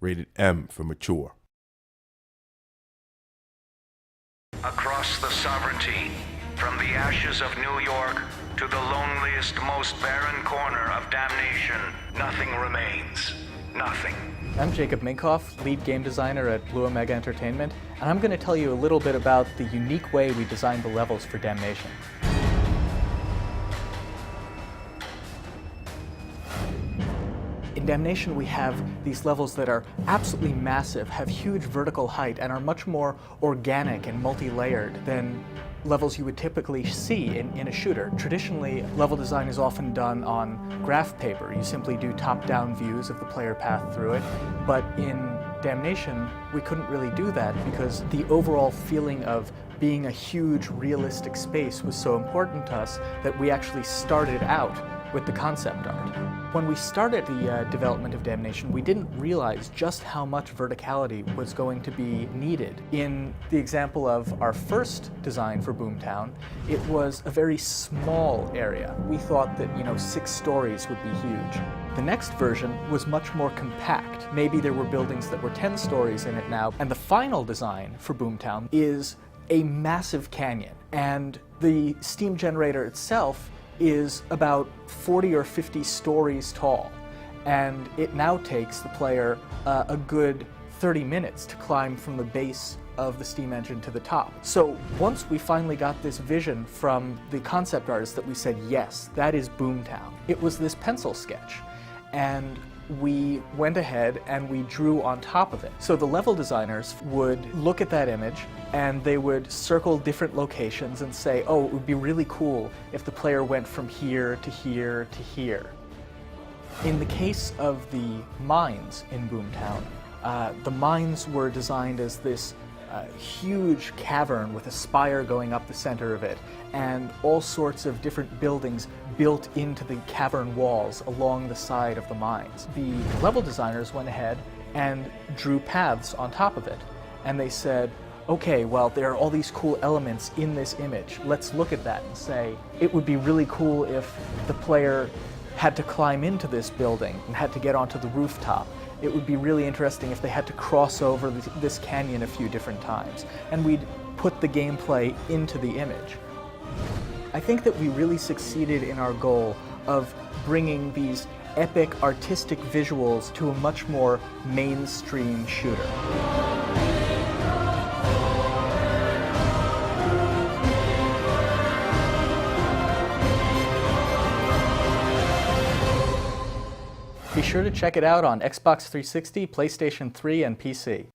rated M for mature. Across the sovereignty, from the ashes of New York to the loneliest, most barren corner of Damnation, nothing remains. Nothing. I'm Jacob Minkoff, lead game designer at Blue Omega Entertainment, and I'm going to tell you a little bit about the unique way we designed the levels for Damnation. In Damnation, we have these levels that are absolutely massive, have huge vertical height, and are much more organic and multi-layered than levels you would typically see in a shooter. Traditionally, level design is often done on graph paper. You simply do top-down views of the player path through it. But in Damnation, we couldn't really do that because the overall feeling of being a huge, realistic space was so important to us that we actually started out with the concept art. When we started the development of Damnation, we didn't realize just how much verticality was going to be needed. In the example of our first design for Boomtown, it was a very small area. We thought that, 6 stories would be huge. The next version was much more compact. Maybe there were buildings that were 10 stories in it now. And the final design for Boomtown is a massive canyon. And the steam generator itself is about 40 or 50 stories tall, and it now takes the player a good 30 minutes to climb from the base of the steam engine to the top. So once we finally got this vision from the concept artist that we said, yes, that is Boomtown, it was this pencil sketch, and we went ahead and we drew on top of it. So the level designers would look at that image and they would circle different locations and say, oh, it would be really cool if the player went from here to here to here. In the case of the mines in Boomtown, the mines were designed as this huge cavern with a spire going up the center of it, and all sorts of different buildings built into the cavern walls along the side of the mines. The level designers went ahead and drew paths on top of it, and they said, okay, well, there are all these cool elements in this image. Let's look at that and say, it would be really cool if the player had to climb into this building and had to get onto the rooftop. It would be really interesting if they had to cross over this canyon a few different times. And we'd put the gameplay into the image. I think that we really succeeded in our goal of bringing these epic artistic visuals to a much more mainstream shooter. Be sure to check it out on Xbox 360, PlayStation 3, and PC.